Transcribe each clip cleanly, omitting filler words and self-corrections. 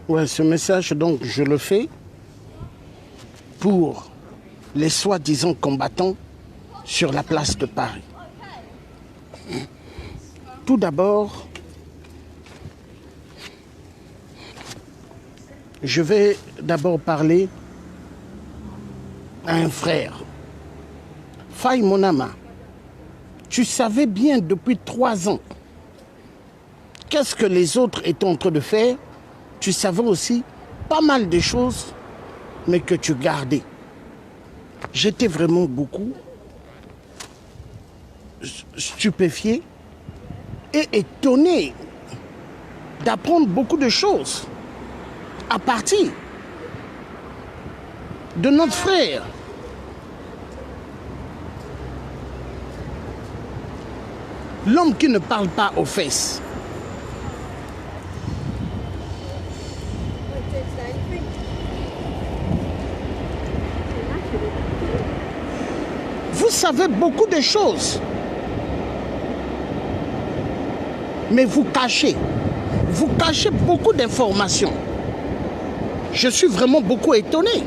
Ouais, ce message, donc, je le fais pour les soi-disant combattants sur la place de Paris. Tout d'abord, je vais d'abord parler à un frère. Faye Monama, tu savais bien depuis 3 ans qu'est-ce que les autres étaient en train de faire. Tu savais aussi pas mal de choses, mais que tu gardais. J'étais vraiment beaucoup stupéfié et étonné d'apprendre beaucoup de choses à partir de notre frère. L'homme qui ne parle pas aux fesses. Vous savez beaucoup de choses, mais vous cachez beaucoup d'informations. Je suis vraiment beaucoup étonné.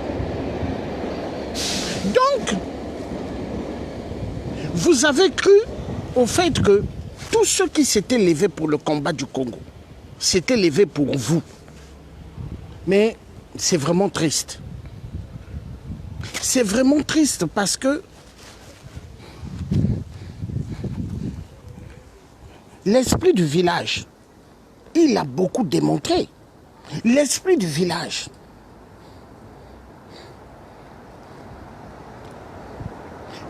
Donc, vous avez cru au fait que tous ceux qui s'étaient levés pour le combat du Congo s'étaient levés pour vous. Mais c'est vraiment triste. C'est vraiment triste parce que l'esprit du village, il a beaucoup démontré. L'esprit du village.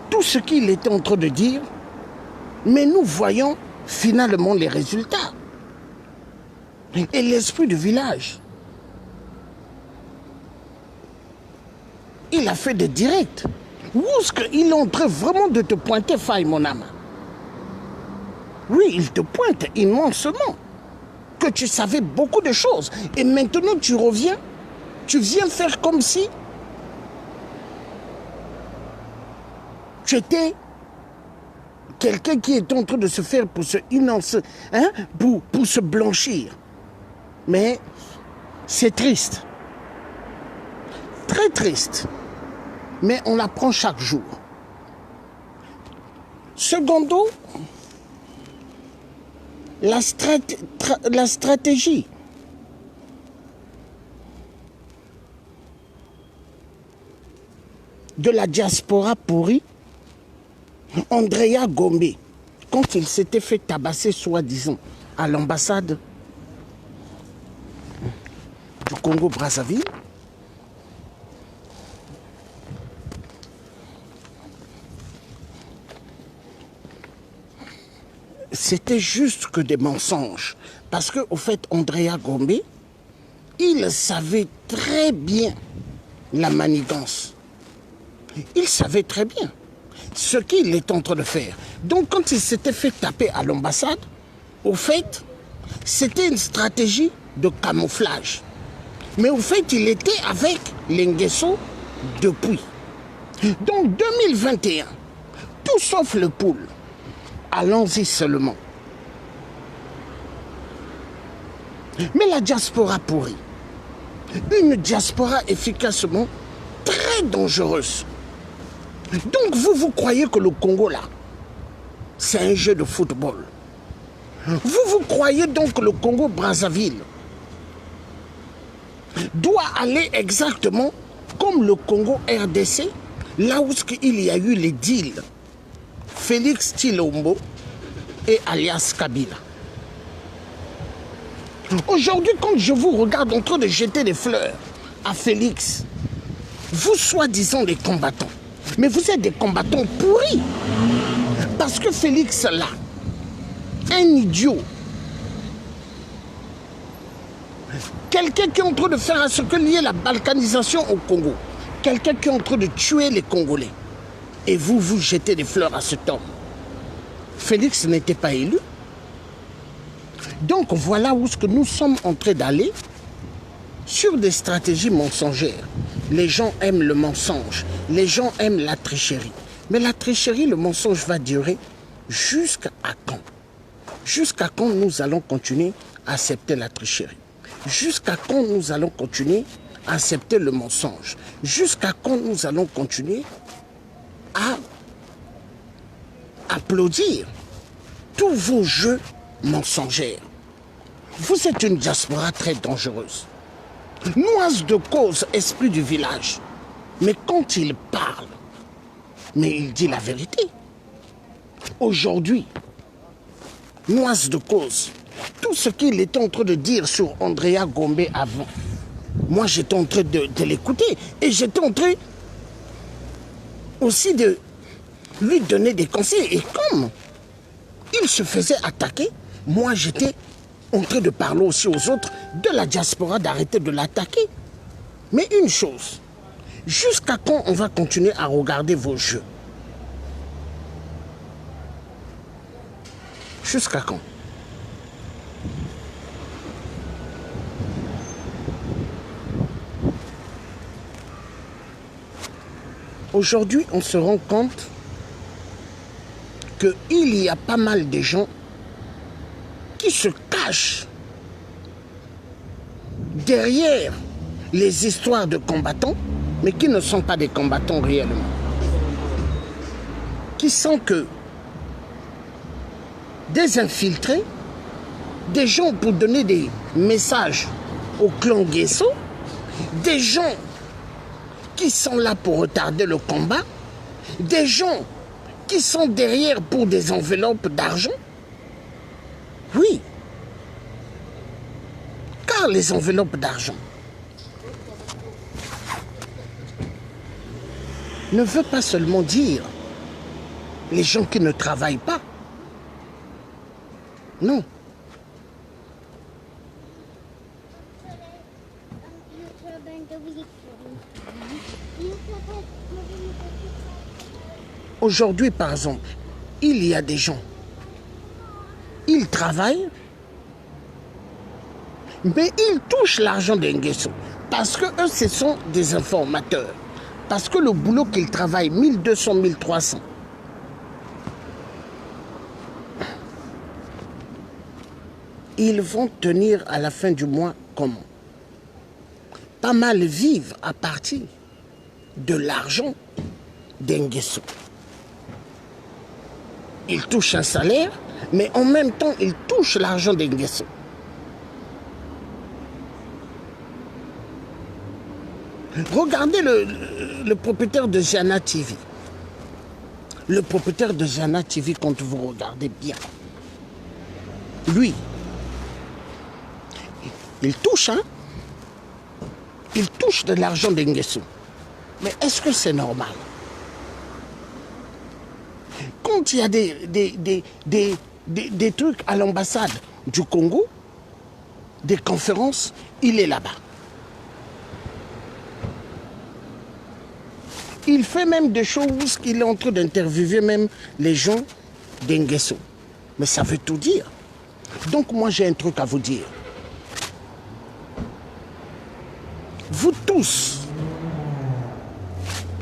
Tout ce qu'il était en train de dire, mais nous voyons finalement les résultats. Et l'esprit du village, il a fait des directs. Où est-ce qu'il est en train vraiment de te pointer, Faye Monama? Oui, il te pointe immensément. Que tu savais beaucoup de choses. Et maintenant tu reviens, tu viens faire comme si tu étais quelqu'un qui est en train de se faire pour se innoncer, hein, pour se blanchir. Mais c'est triste. Très triste. Mais on l'apprend chaque jour. Secondo, la stratégie de la diaspora pourrie, Andrea Gombe, quand il s'était fait tabasser soi-disant à l'ambassade du Congo-Brazzaville, c'était juste que des mensonges. Parce qu'au fait, Andrea Gombe, il savait très bien la manigance. Il savait très bien ce qu'il est en train de faire. Donc quand il s'était fait taper à l'ambassade, au fait, c'était une stratégie de camouflage. Mais au fait, il était avec l'Ngeso depuis. Donc 2021, tout sauf le poule. Allons-y seulement. Mais la diaspora pourrie, une diaspora efficacement très dangereuse. Donc vous croyez que le Congo là, c'est un jeu de football. Vous croyez donc que le Congo-Brazzaville doit aller exactement comme le Congo-RDC, là où il y a eu les deals Félix Tshilombo et alias Kabila. Aujourd'hui, quand je vous regarde en train de jeter des fleurs à Félix, vous soi-disant des combattants, mais vous êtes des combattants pourris. Parce que Félix là, un idiot, quelqu'un qui est en train de faire ce que lié la balkanisation au Congo, quelqu'un qui est en train de tuer les Congolais, et vous jetez des fleurs à cet homme. Félix n'était pas élu. Donc voilà où nous sommes en train d'aller, sur des stratégies mensongères. Les gens aiment le mensonge, les gens aiment la tricherie. Mais la tricherie, le mensonge va durer jusqu'à quand? Jusqu'à quand nous allons continuer à accepter la tricherie? Jusqu'à quand nous allons continuer à accepter le mensonge? Jusqu'à quand nous allons continuer à applaudir tous vos jeux mensongers? Vous êtes une diaspora très dangereuse. Noise de cause, esprit du village. Mais quand il parle, mais il dit la vérité. Aujourd'hui, Noise de cause, tout ce qu'il était en train de dire sur Andrea Gombe avant, moi j'étais en train de l'écouter et j'étais en train aussi de lui donner des conseils. Et comme il se faisait attaquer, moi j'étais en train de parler aussi aux autres de la diaspora d'arrêter de l'attaquer. Mais une chose, jusqu'à quand on va continuer à regarder vos jeux? Jusqu'à quand? Aujourd'hui, on se rend compte qu'il y a pas mal de gens qui se cachent derrière les histoires de combattants, mais qui ne sont pas des combattants réellement. Qui sont que des infiltrés, des gens pour donner des messages au clan Nguesso, des gens qui sont là pour retarder le combat, des gens qui sont derrière pour des enveloppes d'argent. Oui, car les enveloppes d'argent ne veut pas seulement dire les gens qui ne travaillent pas. Non. Aujourd'hui, par exemple, il y a des gens, ils travaillent, mais ils touchent l'argent des Nguesso parce que eux, ce sont des informateurs. Parce que le boulot qu'ils travaillent, 1200, 1300, ils vont tenir à la fin du mois comment? Pas mal vivre à partir de l'argent des Nguesso. Ils touchent un salaire, mais en même temps, ils touchent l'argent des Nguesso. Regardez le propriétaire de Jana TV. Le propriétaire de Jana TV, quand vous regardez bien, lui, il touche, hein? Il touche de l'argent des Nguesso. Mais est-ce que c'est normal? Quand il y a des trucs à l'ambassade du Congo, des conférences, il est là-bas. Il fait même des choses qu'il est en train d'interviewer même les gens des Nguesso. Mais ça veut tout dire. Donc moi j'ai un truc à vous dire. Vous tous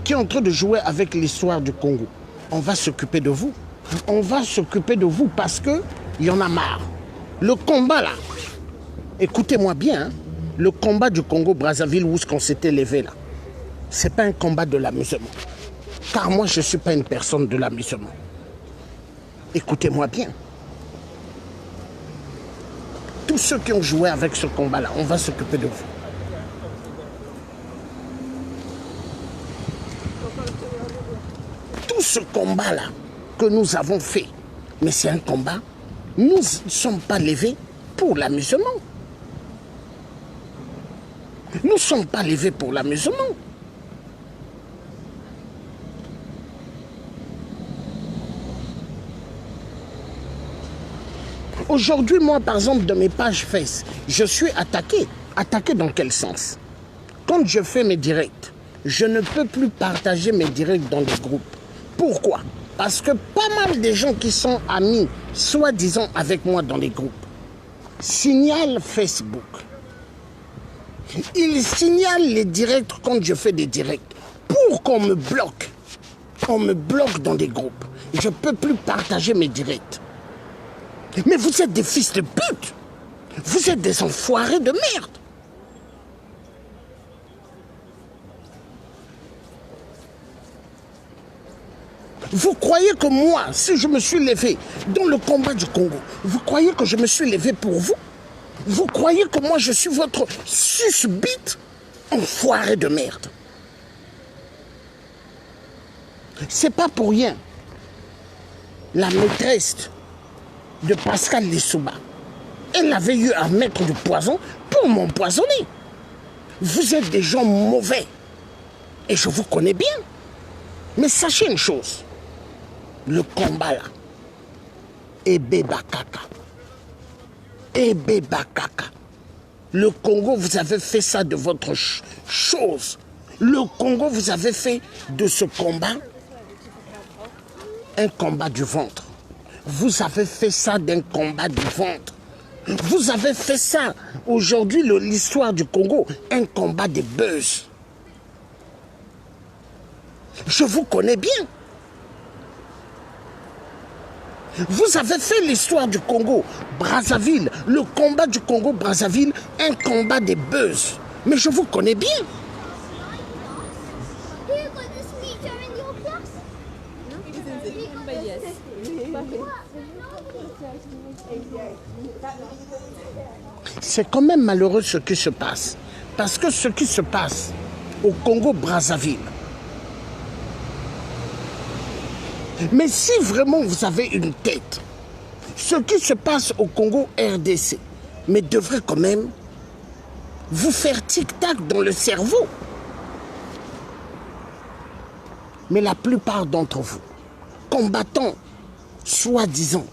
qui êtes en train de jouer avec l'histoire du Congo, on va s'occuper de vous. On va s'occuper de vous parce qu'il y en a marre. Le combat là, écoutez-moi bien, hein, le combat du Congo-Brazzaville où on s'était levé là, c'est pas un combat de l'amusement. Car moi, je ne suis pas une personne de l'amusement. Écoutez-moi bien. Tous ceux qui ont joué avec ce combat-là, on va s'occuper de vous. Tout ce combat-là que nous avons fait, mais c'est un combat, nous ne sommes pas levés pour l'amusement. Nous ne sommes pas levés pour l'amusement. Aujourd'hui, moi, par exemple, de mes pages Face, je suis attaqué. Attaqué dans quel sens? Quand je fais mes directs, je ne peux plus partager mes directs dans les groupes. Pourquoi? Parce que pas mal de gens qui sont amis, soi-disant avec moi dans les groupes, signalent Facebook. Ils signalent les directs quand je fais des directs pour qu'on me bloque. On me bloque dans des groupes. Je ne peux plus partager mes directs. Mais vous êtes des fils de pute. Vous êtes des enfoirés de merde. Vous croyez que moi, si je me suis levé dans le combat du Congo, vous croyez que je me suis levé pour vous? Vous croyez que moi je suis votre susbite enfoiré de merde? C'est pas pour rien. La maîtresse de Pascal Lissouba, elle avait eu à mettre du poison pour m'empoisonner. Vous êtes des gens mauvais. Et je vous connais bien. Mais sachez une chose. Le combat là. Ebe Bakaka. Ebe Bakaka. Le Congo, vous avez fait ça de votre chose. Le Congo, vous avez fait de ce combat un combat du ventre. Vous avez fait ça d'un combat du ventre. Vous avez fait ça, aujourd'hui, l'histoire du Congo, un combat de buzz. Je vous connais bien. Vous avez fait l'histoire du Congo, Brazzaville, le combat du Congo, Brazzaville, un combat de buzz. Mais je vous connais bien. C'est quand même malheureux ce qui se passe. Parce que ce qui se passe au Congo-Brazzaville, mais si vraiment vous avez une tête, ce qui se passe au Congo-RDC, mais devrait quand même vous faire tic-tac dans le cerveau. Mais la plupart d'entre vous, combattants soi-disant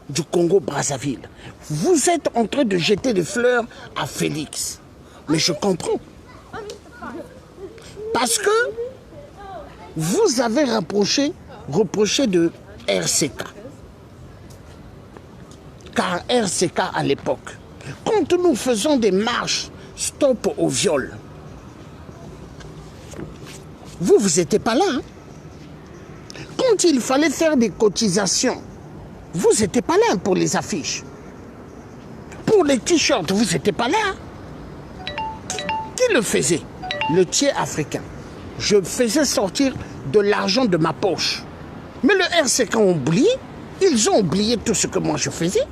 du Congo-Brazzaville, vous êtes en train de jeter des fleurs à Félix. Mais je comprends. Parce que vous avez reproché de RCK. Car RCK à l'époque, quand nous faisons des marches stop au viol, vous n'étiez pas là. Hein? Quand il fallait faire des cotisations, vous n'étiez pas là pour les affiches. Pour les t-shirts, vous n'étiez pas là. Qui le faisait? Le tiers africain. Je faisais sortir de l'argent de ma poche. Mais le RCK a oublié. Ils ont oublié tout ce que moi je faisais.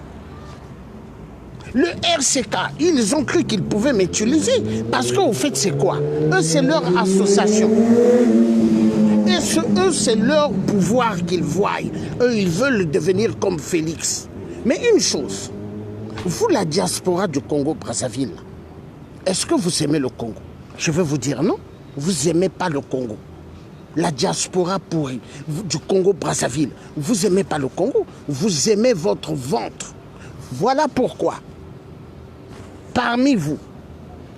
Le RCK, ils ont cru qu'ils pouvaient m'utiliser. Parce qu'au fait, c'est quoi? Eux, c'est leur association. Et eux, c'est leur pouvoir qu'ils voient. Eux, ils veulent devenir comme Félix. Mais une chose, vous, la diaspora du Congo-Brazzaville, est-ce que vous aimez le Congo? Je vais vous dire non, vous n'aimez pas le Congo. La diaspora pourrie du Congo-Brazzaville, vous n'aimez pas le Congo, vous aimez votre ventre. Voilà pourquoi, parmi vous,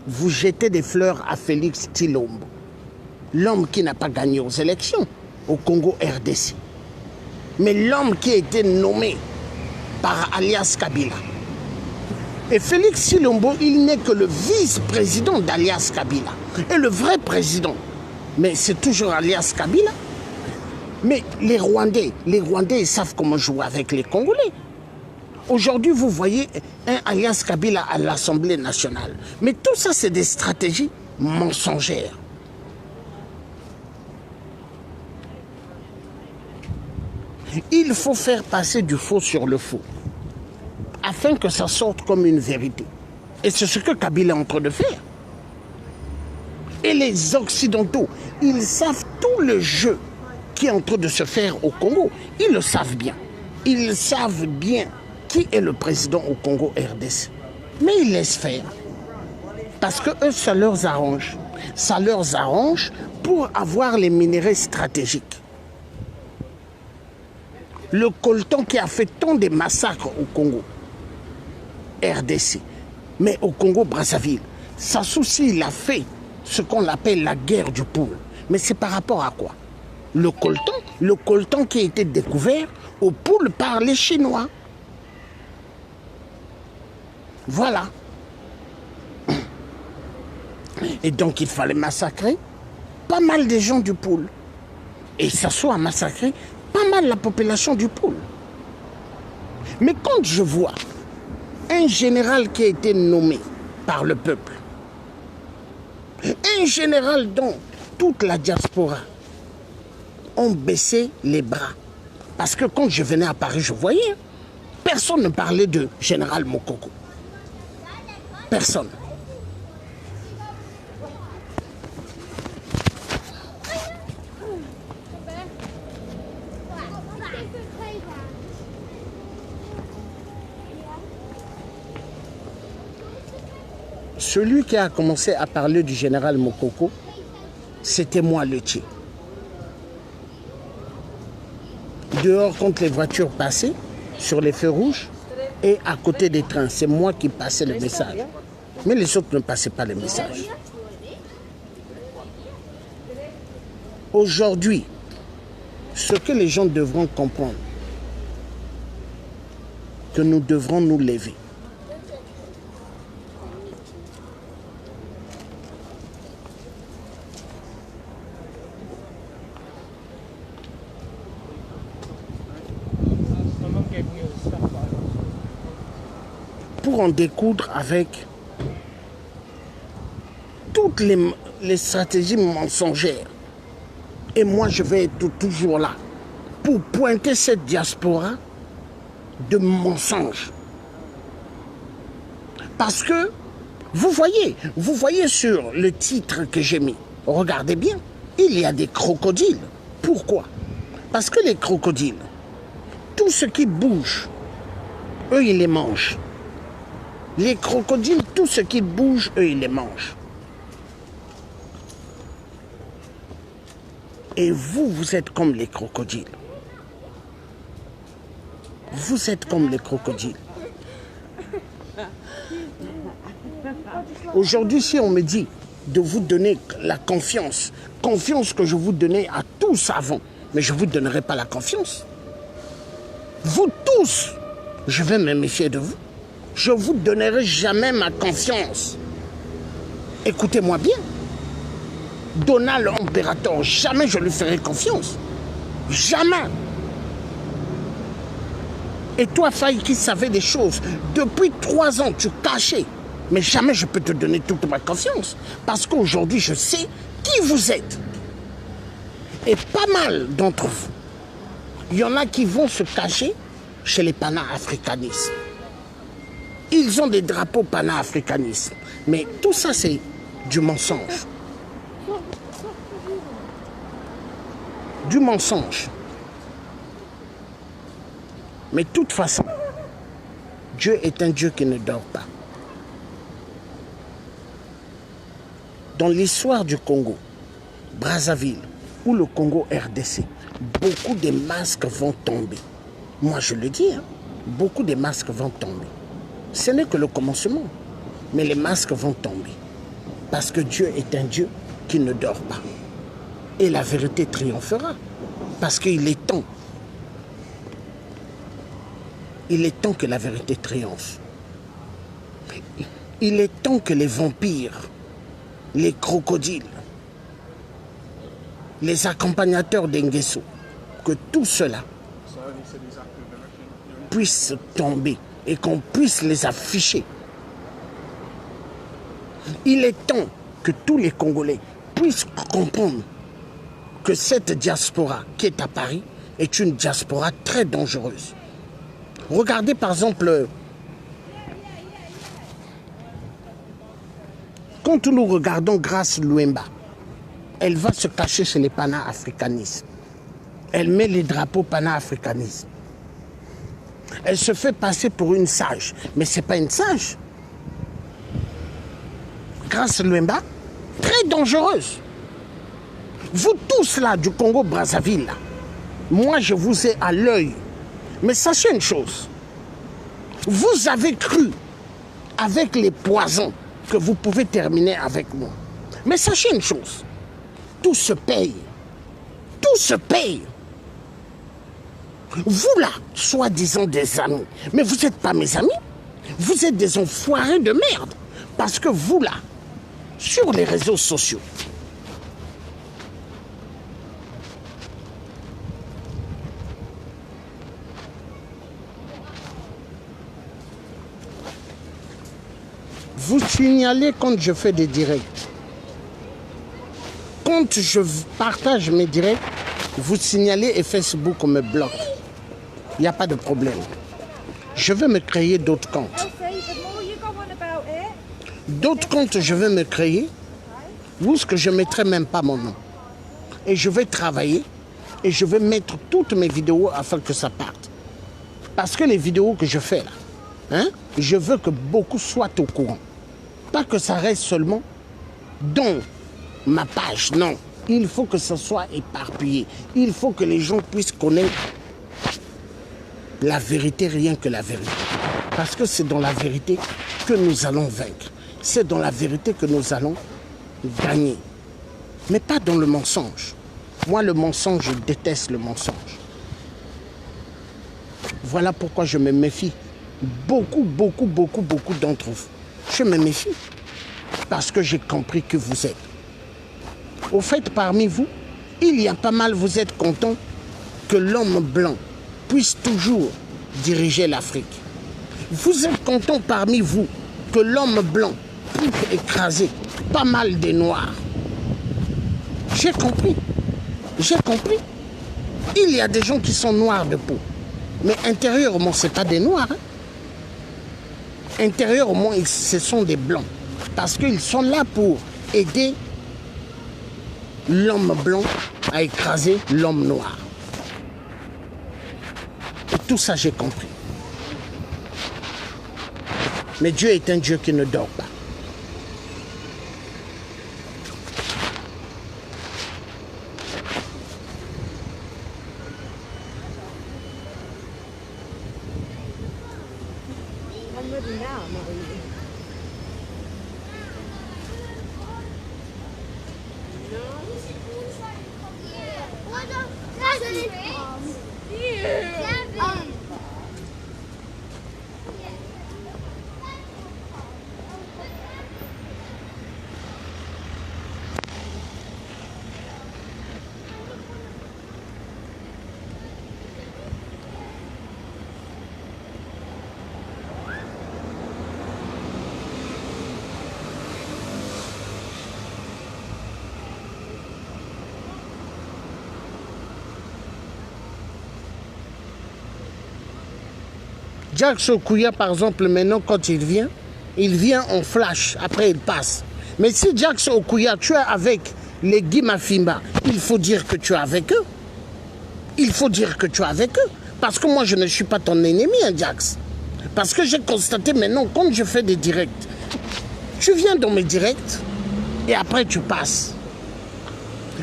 vous jetez des fleurs à Félix Tshilombo, l'homme qui n'a pas gagné aux élections au Congo-RDC, mais l'homme qui a été nommé par alias Kabila. Et Félix Tshilombo, il n'est que le vice-président d'alias Kabila. Et le vrai président, mais c'est toujours alias Kabila. Mais les Rwandais, ils savent comment jouer avec les Congolais. Aujourd'hui, vous voyez un alias Kabila à l'Assemblée nationale. Mais tout ça, c'est des stratégies mensongères. Il faut faire passer du faux sur le faux, afin que ça sorte comme une vérité. Et c'est ce que Kabila est en train de faire. Et les Occidentaux, ils savent tout le jeu qui est en train de se faire au Congo. Ils le savent bien. Ils savent bien qui est le président au Congo-RDC. Mais ils laissent faire. Parce que eux, ça leur arrange. Ça leur arrange pour avoir les minéraux stratégiques. Le coltan qui a fait tant de massacres au Congo, RDC, mais au Congo-Brazzaville, sa souci, il a fait ce qu'on appelle la guerre du poule. Mais c'est par rapport à quoi? Le coltan qui a été découvert au poule par les Chinois. Voilà. Et donc il fallait massacrer pas mal de gens du poule. Et ça soit massacré pas mal la population du pôle. Mais quand je vois un général qui a été nommé par le peuple, un général dont toute la diaspora ont baissé les bras. Parce que quand je venais à Paris, je voyais, personne ne parlait de général Mokoko. Personne. Celui qui a commencé à parler du général Mokoko, c'était moi, Letier. Dehors, quand les voitures passaient, sur les feux rouges, et à côté des trains, c'est moi qui passais le message. Mais les autres ne passaient pas le message. Aujourd'hui, ce que les gens devront comprendre, que nous devrons nous lever. Pour en découdre avec toutes les stratégies mensongères. Et moi, je vais être toujours là pour pointer cette diaspora de mensonges. Parce que, vous voyez sur le titre que j'ai mis, regardez bien, il y a des crocodiles. Pourquoi? Parce que les crocodiles, tout ce qui bouge, eux, ils les mangent. Les crocodiles, tout ce qui bouge, eux, ils les mangent. Et vous, vous êtes comme les crocodiles. Vous êtes comme les crocodiles. Aujourd'hui, si on me dit de vous donner la confiance que je vous donnais à tous avant, mais je ne vous donnerai pas la confiance. Vous tous, je vais me méfier de vous. Je ne vous donnerai jamais ma confiance. Écoutez-moi bien. Donald Imperator, jamais je lui ferai confiance. Jamais. Et toi, Faye, qui savais des choses, depuis 3 ans, tu cachais. Mais jamais je peux te donner toute ma confiance. Parce qu'aujourd'hui, je sais qui vous êtes. Et pas mal d'entre vous. Il y en a qui vont se cacher chez les panafricanistes. Ils ont des drapeaux panafricanistes. Mais tout ça, c'est du mensonge. Du mensonge. Mais de toute façon, Dieu est un Dieu qui ne dort pas. Dans l'histoire du Congo, Brazzaville ou le Congo RDC, beaucoup de masques vont tomber. Moi, je le dis, hein, beaucoup de masques vont tomber. Ce n'est que le commencement, mais les masques vont tomber. Parce que Dieu est un Dieu qui ne dort pas. Et la vérité triomphera. Parce qu'il est temps. Il est temps que la vérité triomphe. Il est temps que les vampires, les crocodiles, les accompagnateurs d'Ngeso, que tout cela puisse tomber et qu'on puisse les afficher. Il est temps que tous les Congolais puissent comprendre que cette diaspora qui est à Paris est une diaspora très dangereuse. Regardez par exemple, quand nous regardons Grace Luemba, elle va se cacher chez les panafricanistes. Elle met les drapeaux panafricanistes. Elle se fait passer pour une sage, mais ce n'est pas une sage. Grace Luemba, très dangereuse. Vous tous là du Congo-Brazzaville, là, moi je vous ai à l'œil. Mais sachez une chose, vous avez cru avec les poisons que vous pouvez terminer avec moi. Mais sachez une chose, tout se paye. Tout se paye. Vous là, soi-disant des amis, mais vous n'êtes pas mes amis. Vous êtes des enfoirés de merde. Parce que vous là, sur les réseaux sociaux, Vous signalez quand je fais des directs. Quand je partage mes directs, vous signalez et Facebook me bloque. Il n'y a pas de problème. Je vais me créer d'autres comptes. D'autres comptes, je vais me créer. Où ce que je ne mettrai même pas mon nom. Et je vais travailler et je vais mettre toutes mes vidéos afin que ça parte. Parce que les vidéos que je fais là, hein, je veux que beaucoup soient au courant. Pas que ça reste seulement dans ma page, non. Il faut que ça soit éparpillé. Il faut que les gens puissent connaître la vérité, rien que la vérité. Parce que c'est dans la vérité que nous allons vaincre. C'est dans la vérité que nous allons gagner. Mais pas dans le mensonge. Moi, le mensonge, je déteste le mensonge. Voilà pourquoi je me méfie. Beaucoup d'entre vous. Je me méfie. Parce que j'ai compris que vous êtes. Au fait, parmi vous, il y a pas mal, vous êtes contents que l'homme blanc puisse toujours diriger l'Afrique. Vous êtes contents parmi vous que l'homme blanc puisse écraser pas mal des noirs. J'ai compris. J'ai compris. Il y a des gens qui sont noirs de peau. Mais intérieurement, ce n'est pas des noirs. Hein. Intérieurement, ce sont des blancs. Parce qu'ils sont là pour aider l'homme blanc à écraser l'homme noir. Et tout ça, j'ai compris. Mais Dieu est un Dieu qui ne dort pas. Jax Okuya, par exemple, maintenant, quand il vient en flash, après il passe. Mais si Jax Okuya, tu es avec les Guy Mafimba, il faut dire que tu es avec eux. Il faut dire que tu es avec eux. Parce que moi, je ne suis pas ton ennemi, hein, Jax. Parce que j'ai constaté maintenant, quand je fais des directs, tu viens dans mes directs et après tu passes.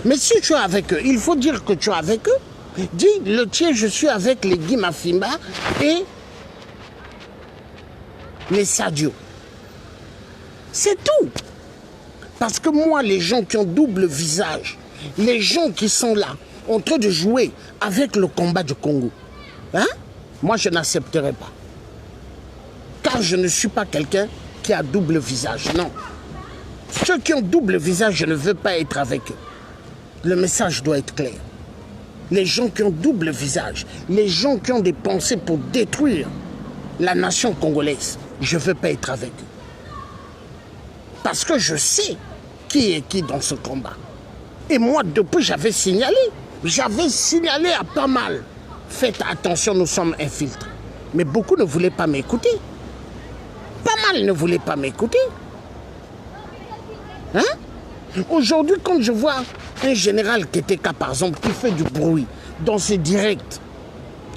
Mais si tu es avec eux, il faut dire que tu es avec eux. Dis, le tien, je suis avec les Guy Mafimba et les Sadio. C'est tout. Parce que moi, les gens qui ont double visage, les gens qui sont là, en train de jouer avec le combat du Congo, hein? Moi, je n'accepterai pas. Car je ne suis pas quelqu'un qui a double visage, non. Ceux qui ont double visage, je ne veux pas être avec eux. Le message doit être clair. Les gens qui ont double visage, les gens qui ont des pensées pour détruire la nation congolaise, je ne veux pas être avec eux. Parce que je sais qui est qui dans ce combat. Et moi, depuis, j'avais signalé à pas mal. Faites attention, nous sommes infiltrés. Mais beaucoup ne voulaient pas m'écouter. Pas mal ne voulaient pas m'écouter. Hein? Aujourd'hui, quand je vois un général Keteka, par exemple, qui fait du bruit dans ses directs,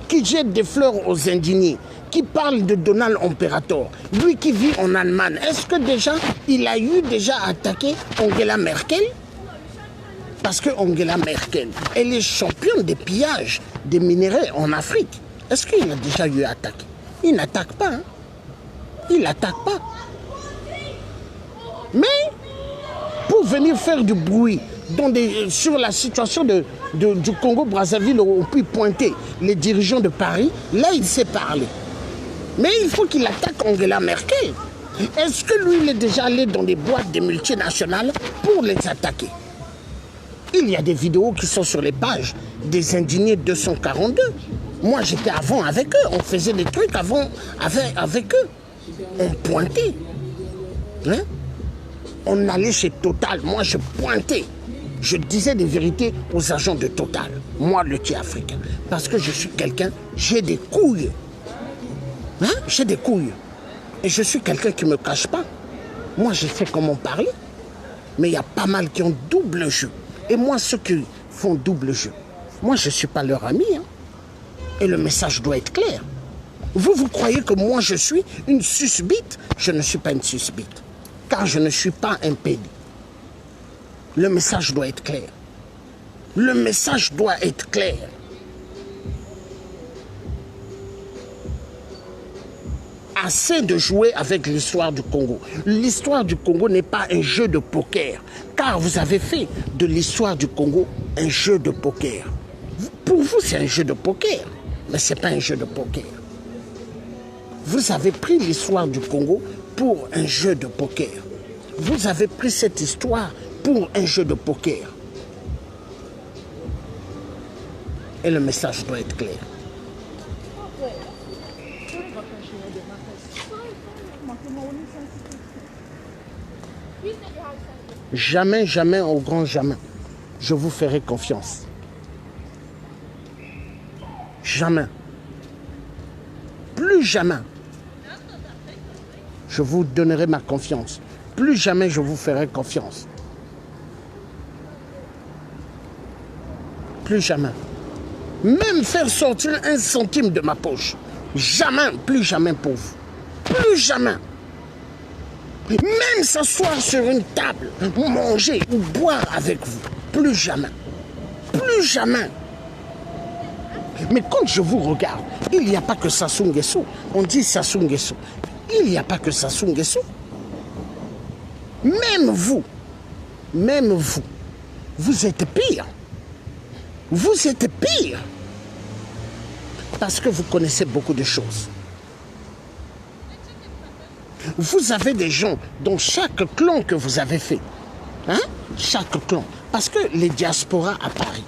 qui jette des fleurs aux indignés, qui parle de Donald Imperator, lui qui vit en Allemagne, est-ce que déjà, il a eu déjà attaqué Angela Merkel? Parce que Angela Merkel, elle est championne des pillages des minéraux en Afrique. Est-ce qu'il a déjà eu attaqué? Il n'attaque pas. Hein? Il n'attaque pas. Mais, pour venir faire du bruit sur la situation du Congo-Brazzaville, on peut pointer les dirigeants de Paris, là il sait parler. Mais il faut qu'il attaque Angela Merkel. Est-ce que lui, il est déjà allé dans des boîtes des multinationales pour les attaquer? Il y a des vidéos qui sont sur les pages des indignés 242. Moi, j'étais avant avec eux. On faisait des trucs avant avec eux. On pointait. Hein? On allait chez Total, moi je pointais. Je disais des vérités aux agents de Total. Moi, le Thier africain. Parce que je suis quelqu'un, j'ai des couilles. Hein? J'ai des couilles. Et je suis quelqu'un qui ne me cache pas. Moi, je sais comment parler. Mais il y a pas mal qui ont double jeu. Et moi, ceux qui font double jeu, moi, je ne suis pas leur ami. Hein? Et le message doit être clair. Vous croyez que moi, je suis une susbite? Je ne suis pas une susbite. Car je ne suis pas un pédé. Le message doit être clair. Le message doit être clair. Assez de jouer avec l'histoire du Congo. L'histoire du Congo n'est pas un jeu de poker. Car vous avez fait de l'histoire du Congo un jeu de poker. Pour vous, c'est un jeu de poker. Mais ce n'est pas un jeu de poker. Vous avez pris l'histoire du Congo pour un jeu de poker. Vous avez pris cette histoire pour un jeu de poker. Et le message doit être clair. Jamais, jamais, au grand jamais, je vous ferai confiance. Jamais. Plus jamais. Je vous donnerai ma confiance. Plus jamais je vous ferai confiance. Plus jamais. Même faire sortir 1 centime de ma poche. Jamais, plus jamais pour vous. Plus jamais. Même s'asseoir sur une table, manger ou boire avec vous. Plus jamais. Plus jamais. Mais quand je vous regarde, il n'y a pas que Sassou Nguesso. On dit Sassou Nguesso. Il n'y a pas que Sassou Nguesso. Même vous, vous êtes pire. Vous êtes pire. Parce que vous connaissez beaucoup de choses. Vous avez des gens dans chaque clan que vous avez fait. Hein? Chaque clan. Parce que les diasporas à Paris,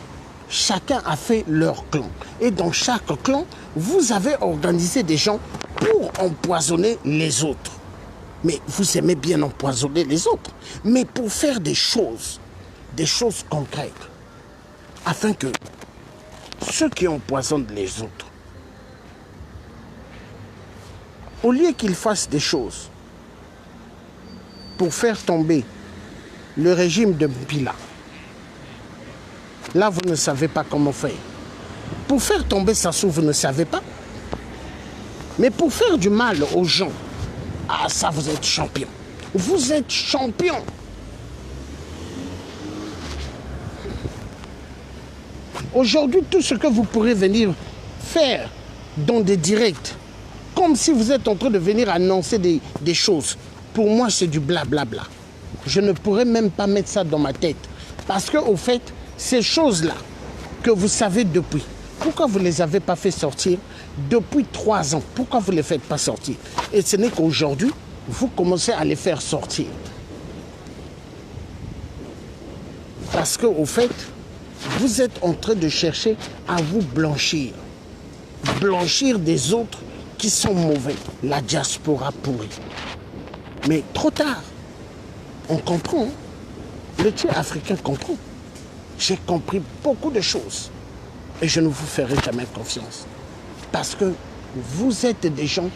chacun a fait leur clan. Et dans chaque clan, vous avez organisé des gens pour empoisonner les autres. Mais vous aimez bien empoisonner les autres. Mais pour faire des choses concrètes, afin que ceux qui empoisonnent les autres, au lieu qu'ils fassent des choses pour faire tomber le régime de Bila, là vous ne savez pas comment faire. Pour faire tomber Sassou, vous ne savez pas. Mais pour faire du mal aux gens, ah ça vous êtes champion. Vous êtes champion. Aujourd'hui, tout ce que vous pourrez venir faire dans des directs, comme si vous êtes en train de venir annoncer des choses, pour moi c'est du blablabla. Je ne pourrais même pas mettre ça dans ma tête. Parce que au fait, ces choses-là que vous savez depuis, pourquoi vous ne les avez pas fait sortir depuis 3 ans? Pourquoi vous ne les faites pas sortir? Et ce n'est qu'aujourd'hui, vous commencez à les faire sortir. Parce qu'au fait, vous êtes en train de chercher à vous blanchir. Blanchir des autres qui sont mauvais. La diaspora pourrie. Mais trop tard. On comprend. Hein? Le Thier africain comprend. J'ai compris beaucoup de choses. Et je ne vous ferai jamais confiance. Parce que vous êtes des gens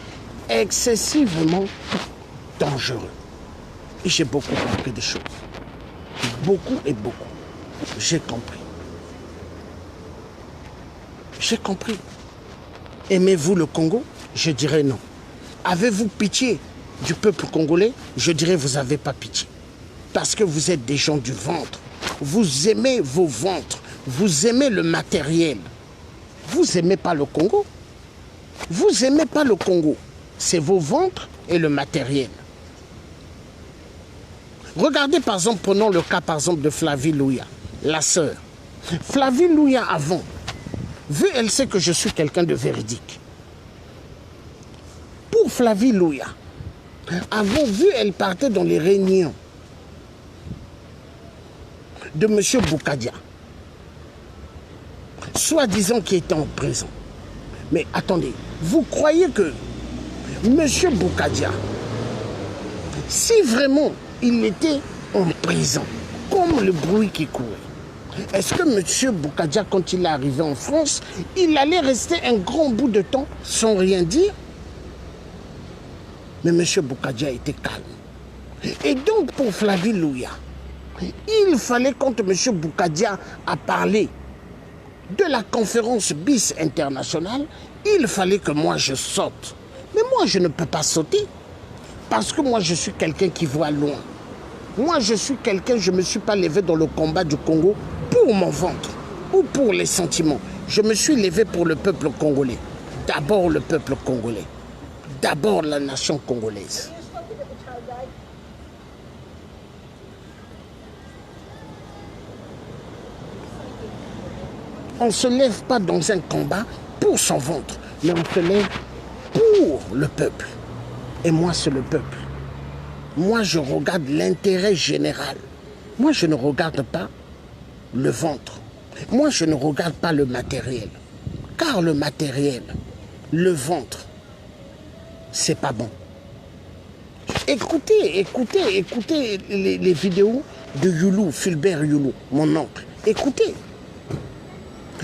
excessivement dangereux. Et j'ai beaucoup compris des choses. Beaucoup et beaucoup. J'ai compris. J'ai compris. Aimez-vous le Congo? Je dirais non. Avez-vous pitié du peuple congolais? Je dirais vous n'avez pas pitié. Parce que vous êtes des gens du ventre. Vous aimez vos ventres. Vous aimez le matériel. Vous n'aimez pas le Congo. Vous n'aimez pas le Congo. C'est vos ventres et le matériel. Regardez par exemple, prenons le cas par exemple de Flavie Louya, la sœur. Flavie Louya avant, vu elle sait que je suis quelqu'un de véridique. Pour Flavie Louya, avant, vu elle partait dans les réunions de M. Boukadia, soi-disant qui était en prison. Mais attendez, vous croyez que M. Boukadia, Si vraiment il était en prison, comme le bruit qui courait, est-ce que M. Boukadia, quand il est arrivé en France, il allait rester un grand bout de temps sans rien dire? Mais M. Boukadia était calme. Et donc pour Flavie Louya, il fallait, quand M. Boukadia a parlé de la conférence BIS internationale, il fallait que moi je saute. Mais moi je ne peux pas sauter. Parce que moi je suis quelqu'un qui voit loin. Moi je suis quelqu'un, je ne me suis pas levé dans le combat du Congo pour mon ventre ou pour les sentiments. Je me suis levé pour le peuple congolais. D'abord le peuple congolais. D'abord la nation congolaise. On ne se lève pas dans un combat pour son ventre, mais on se lève pour le peuple. Et moi, c'est le peuple. Moi, je regarde l'intérêt général. Moi, je ne regarde pas le ventre. Moi, je ne regarde pas le matériel. Car le matériel, le ventre, c'est pas bon. Écoutez les vidéos de Youlou, Fulbert Youlou, mon oncle. Écoutez.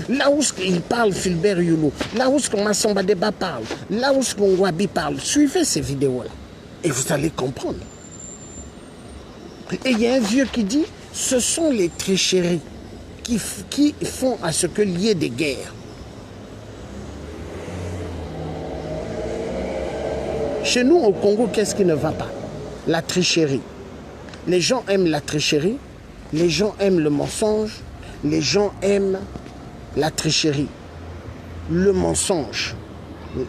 Là où il parle, Fulbert Youlou, là où Massamba Deba parle, là où Ngwabi parle, suivez ces vidéos-là et vous allez comprendre. Et il y a un vieux qui dit, ce sont les tricheries qui font à ce qu'il y ait des guerres. Chez nous, au Congo, qu'est-ce qui ne va pas? La tricherie. Les gens aiment la tricherie, les gens aiment le mensonge, les gens aiment la tricherie, le mensonge,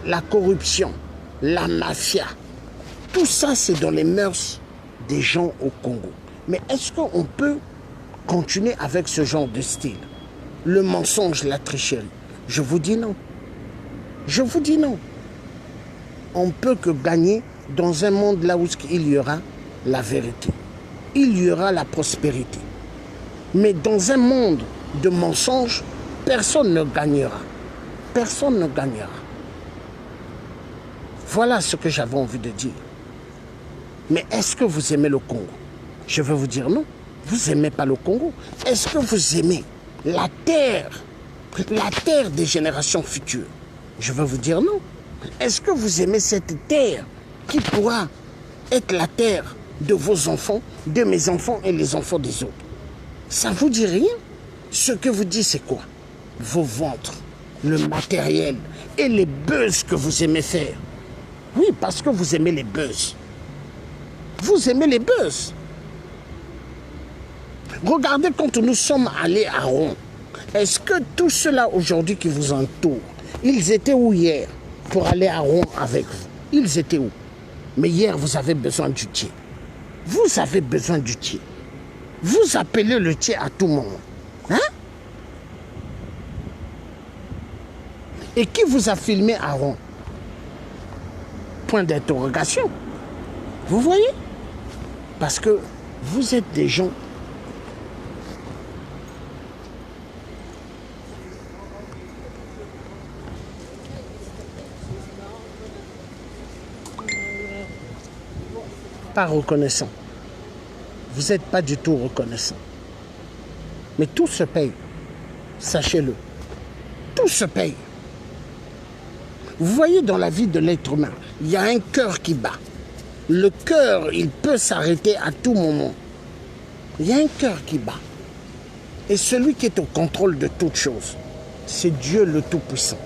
la corruption, la mafia. Tout ça, c'est dans les mœurs des gens au Congo. Mais est-ce qu'on peut continuer avec ce genre de style? Le mensonge, la tricherie. Je vous dis non. Je vous dis non. On ne peut que gagner dans un monde là où il y aura la vérité. Il y aura la prospérité. Mais dans un monde de mensonges, personne ne gagnera. Personne ne gagnera. Voilà ce que j'avais envie de dire. Mais est-ce que vous aimez le Congo? Je vais vous dire non. Vous n'aimez pas le Congo. Est-ce que vous aimez la terre des générations futures? Je vais vous dire non. Est-ce que vous aimez cette terre qui pourra être la terre de vos enfants, de mes enfants et les enfants des autres? Ça ne vous dit rien? Ce que vous dites, c'est quoi? Vos ventres, le matériel et les buzz que vous aimez faire. Oui, parce que vous aimez les buzz. Vous aimez les buzz. Regardez quand nous sommes allés à Rome. Est-ce que tous ceux-là aujourd'hui qui vous entourent, ils étaient où hier pour aller à Rome avec vous? Ils étaient où? Mais hier, vous avez besoin du Dieu. Vous avez besoin du Dieu. Vous appelez le Dieu à tout moment. Hein? Et qui vous a filmé à Rome? Point d'interrogation. Vous voyez? Parce que vous êtes des gens pas reconnaissants. Vous n'êtes pas du tout reconnaissants. Mais tout se paye. Sachez-le. Tout se paye. Vous voyez, dans la vie de l'être humain, il y a un cœur qui bat. Le cœur, il peut s'arrêter à tout moment. Il y a un cœur qui bat. Et celui qui est au contrôle de toutes choses, c'est Dieu le Tout-Puissant.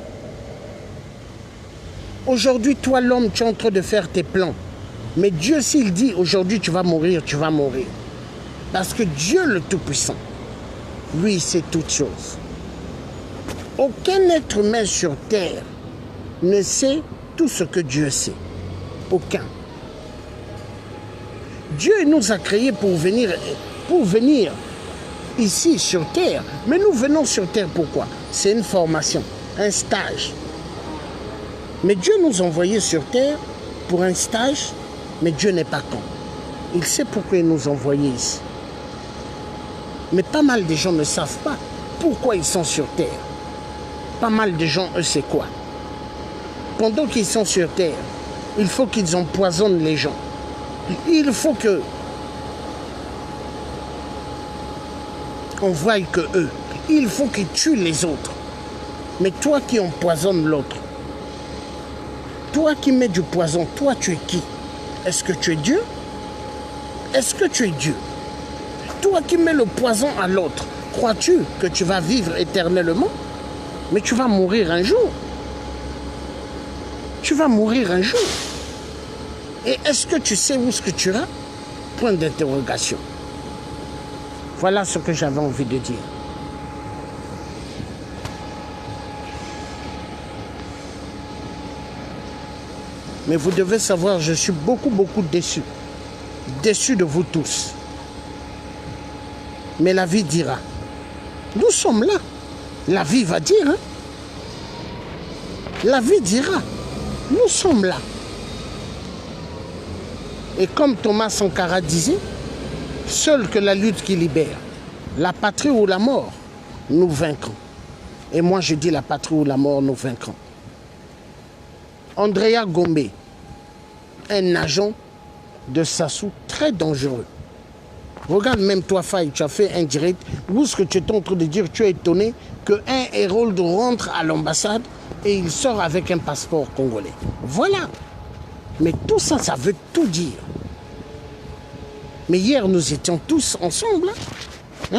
Aujourd'hui, toi, l'homme, tu es en train de faire tes plans. Mais Dieu, s'il dit aujourd'hui tu vas mourir, tu vas mourir. Parce que Dieu le Tout-Puissant, lui, il sait toutes choses. Aucun être humain sur terre ne sait tout ce que Dieu sait. Aucun. Dieu nous a créés pour venir ici sur terre. Mais nous venons sur terre pourquoi? C'est une formation, un stage. Mais Dieu nous a envoyés sur terre pour un stage. Mais Dieu n'est pas con. Il sait pourquoi il nous a envoyés ici. Mais pas mal de gens ne savent pas pourquoi ils sont sur terre. Pas mal de gens, eux, c'est quoi? Pendant qu'ils sont sur terre, il faut qu'ils empoisonnent les gens. Il faut que on voie que eux, il faut qu'ils tuent les autres. Mais toi qui empoisonnes l'autre, toi qui mets du poison, toi tu es qui? Est-ce que tu es Dieu? Est-ce que tu es Dieu? Toi qui mets le poison à l'autre, crois-tu que tu vas vivre éternellement? Mais tu vas mourir un jour. Tu vas mourir un jour. Et est-ce que tu sais où est-ce que tu iras? Point d'interrogation. Voilà ce que j'avais envie de dire. Mais vous devez savoir, je suis beaucoup déçu. Déçu de vous tous. Mais la vie dira. Nous sommes là. La vie va dire. Hein? La vie dira. Nous sommes là. Et comme Thomas Sankara disait, seule que la lutte qui libère, la patrie ou la mort, nous vaincrons. Et moi je dis la patrie ou la mort, nous vaincrons. Andrea Gombe, un agent de Sassou très dangereux. Regarde même toi, Faye, tu as fait un direct où ce que tu es en train de dire, tu es étonné qu'un Hérold rentre à l'ambassade et il sort avec un passeport congolais. Voilà. Mais tout ça, ça veut tout dire. Mais hier, nous étions tous ensemble. Hein?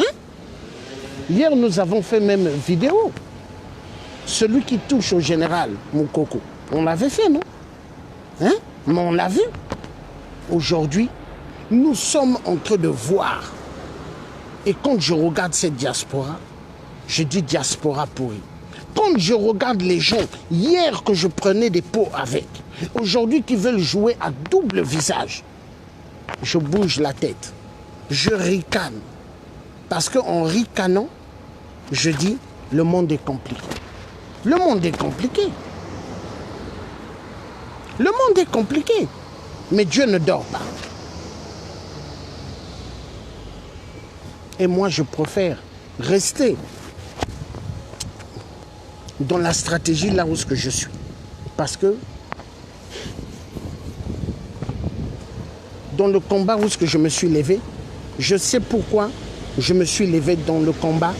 Hier, nous avons fait même vidéo. Celui qui touche au général Moukoko. On l'avait fait, non? Hein? Mais on l'a vu. Aujourd'hui, nous sommes en train de voir. Et quand je regarde cette diaspora, je dis diaspora pourrie. Quand je regarde les gens, hier que je prenais des pots avec, aujourd'hui qui veulent jouer à double visage, je bouge la tête, je ricane. Parce qu'en ricanant, je dis, le monde est compliqué. Le monde est compliqué. Le monde est compliqué. Mais Dieu ne dort pas. Et moi, je préfère rester dans la stratégie là où je suis. Parce que dans le combat où je me suis levé, je sais pourquoi je me suis levé dans le combat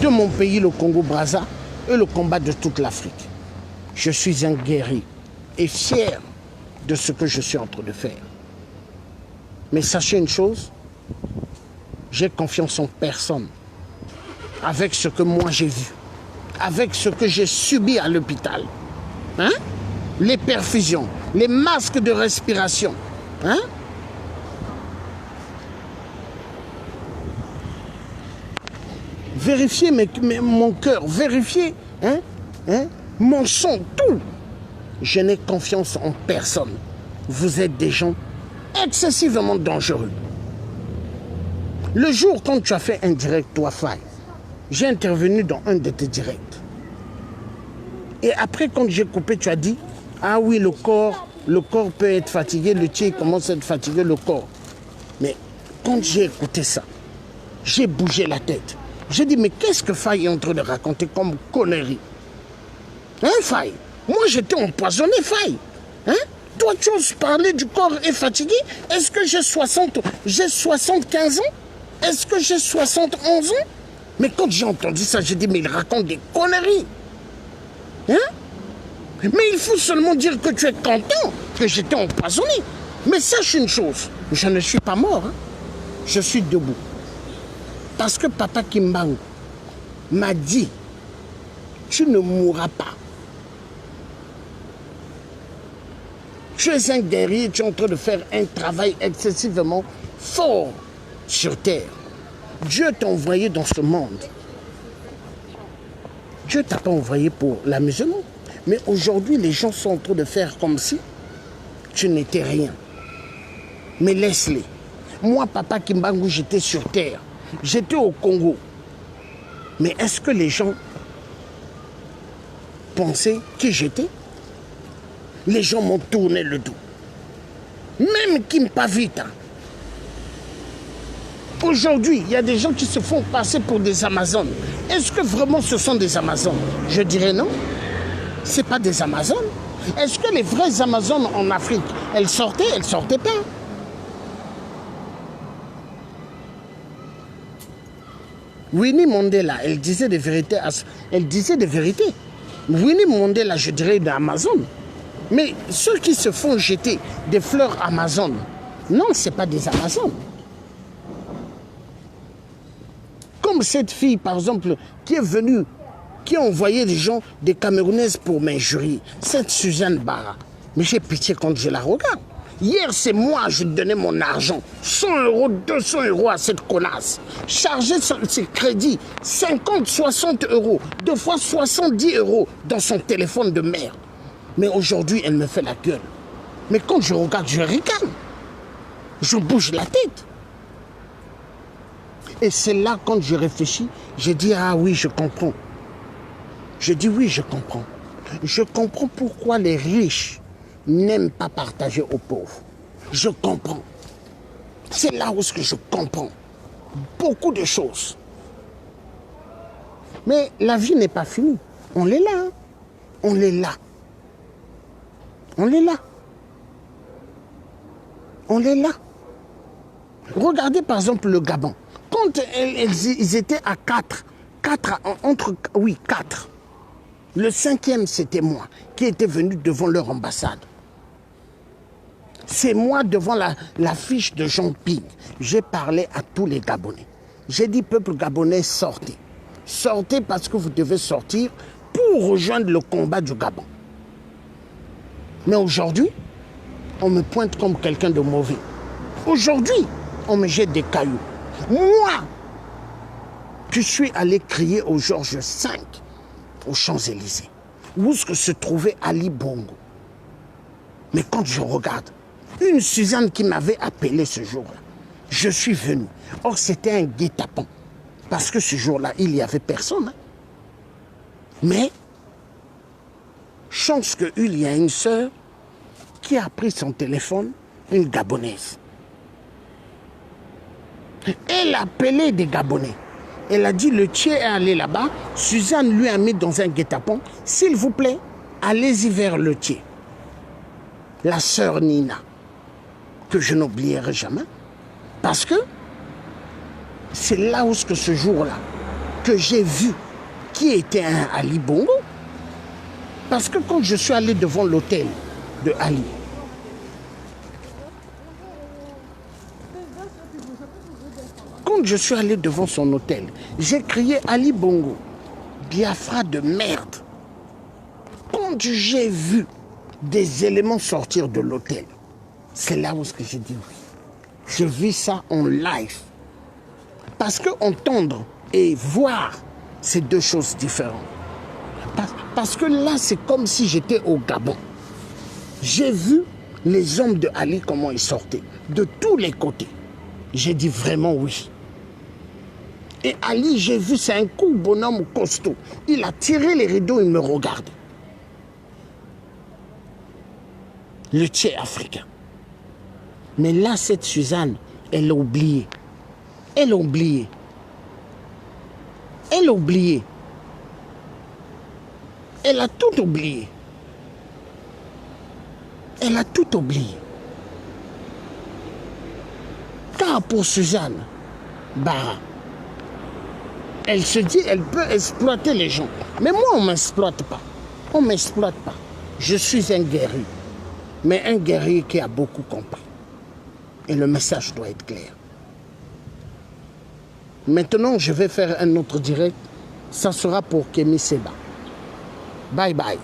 de mon pays, le Congo-Brazza, et le combat de toute l'Afrique. Je suis un guerrier et fier de ce que je suis en train de faire. Mais sachez une chose, j'ai confiance en personne. Avec ce que moi j'ai vu, avec ce que j'ai subi à l'hôpital, hein? Les perfusions, les masques de respiration, hein? Vérifiez mon cœur, vérifiez mon sang, tout. Je n'ai confiance en personne. Vous êtes des gens excessivement dangereux. Le jour quand tu as fait un direct, toi, Faye, j'ai intervenu dans un de tes directs. Et après, quand j'ai coupé, tu as dit, ah oui, le corps peut être fatigué, le tien commence à être fatigué, le corps. Mais quand j'ai écouté ça, j'ai bougé la tête. J'ai dit, mais qu'est-ce que Faye est en train de raconter comme connerie? Hein, Faye? Moi, j'étais empoisonné, Faye. Hein? Toi, tu oses parler du corps est fatigué? Est-ce que j'ai 75 ans? Est-ce que j'ai 71 ans? Mais quand j'ai entendu ça, j'ai dit, mais il raconte des conneries. Hein? Mais il faut seulement dire que tu es content que j'étais empoisonné. Mais sache une chose, je ne suis pas mort. Hein? Je suis debout. Parce que Papa Kimbangu m'a dit, tu ne mourras pas. Tu es un guerrier, tu es en train de faire un travail excessivement fort sur terre. Dieu t'a envoyé dans ce monde. Dieu t'a pas envoyé pour l'amusement. Mais aujourd'hui, les gens sont en train de faire comme si tu n'étais rien. Mais laisse-les. Moi, Papa Kimbangu, j'étais sur terre. J'étais au Congo. Mais est-ce que les gens pensaient qui j'étais? Les gens m'ont tourné le dos. Même Kim Pavita. Aujourd'hui, il y a des gens qui se font passer pour des Amazones. Est-ce que vraiment ce sont des Amazones? Je dirais non. Ce n'est pas des Amazones. Est-ce que les vraies Amazones en Afrique, elles sortaient pas? Winnie Mandela, elle disait des vérités. Elle disait des vérités. Winnie Mandela, je dirais, d'Amazon. Mais ceux qui se font jeter des fleurs Amazon, non, ce n'est pas des Amazones. Comme cette fille, par exemple, qui est venue, qui a envoyé des gens, des Camerounaises pour m'injurier. Cette Suzanne Bara. Mais j'ai pitié quand je la regarde. Hier, c'est moi, je donnais mon argent. 100 €, 200 € à cette connasse. Chargé ses crédits, 50, 60 €. Deux fois 70 € dans son téléphone de merde. Mais aujourd'hui, elle me fait la gueule. Mais quand je regarde, je ricane. Je bouge la tête. Et c'est là, quand je réfléchis, je dis, ah oui, je comprends. Je dis, oui, je comprends. Je comprends pourquoi les riches n'aiment pas partager aux pauvres. Je comprends. C'est là où je comprends beaucoup de choses. Mais la vie n'est pas finie. On est là. Hein? On est là. On est là. On est là. Regardez par exemple le Gabon. Quand ils étaient à 4, oui, 4. Le 5e, c'était moi qui étais venu devant leur ambassade. C'est moi devant l'affiche de Jean Ping. J'ai parlé à tous les Gabonais. J'ai dit, peuple gabonais, sortez. Sortez parce que vous devez sortir pour rejoindre le combat du Gabon. Mais aujourd'hui, on me pointe comme quelqu'un de mauvais. Aujourd'hui, on me jette des cailloux. Moi, je suis allé crier au Georges V, aux Champs-Élysées, où est-ce que se trouvait Ali Bongo. Mais quand je regarde, une Suzanne qui m'avait appelé ce jour-là, je suis venu. Or, c'était un guet-apens. Parce que ce jour-là, il n'y avait personne. Hein. Mais, chance qu'il y a une sœur qui a pris son téléphone, une Gabonaise. Elle a appelé des Gabonais. Elle a dit, le tien est allé là-bas. Suzanne lui a mis dans un guet-apens. S'il vous plaît, allez-y vers le tien. La sœur Nina, que je n'oublierai jamais. Parce que c'est là où ce jour-là, que j'ai vu qui était un Ali Bongo. Parce que quand je suis allé devant l'hôtel de Ali, quand je suis allé devant son hôtel, j'ai crié Ali Bongo, Biafra de merde. Quand j'ai vu des éléments sortir de l'hôtel, c'est là où j'ai dit oui. Je vis ça en live. Parce que entendre et voir, c'est deux choses différentes. Parce que là, c'est comme si j'étais au Gabon. J'ai vu les hommes de Ali, comment ils sortaient, de tous les côtés. J'ai dit vraiment oui. Et Ali, j'ai vu, c'est un coup bonhomme costaud. Il a tiré les rideaux, il me regarde. Le tien africain. Mais là, cette Suzanne, elle a oublié. Elle a oublié. Elle a oublié. Elle a tout oublié. Elle a tout oublié. Car pour Suzanne Bara, elle se dit, elle peut exploiter les gens. Mais moi, on ne m'exploite pas. On ne m'exploite pas. Je suis un guerrier. Mais un guerrier qui a beaucoup compris. Et le message doit être clair. Maintenant, je vais faire un autre direct. Ça sera pour Kémy Séba. Bye bye.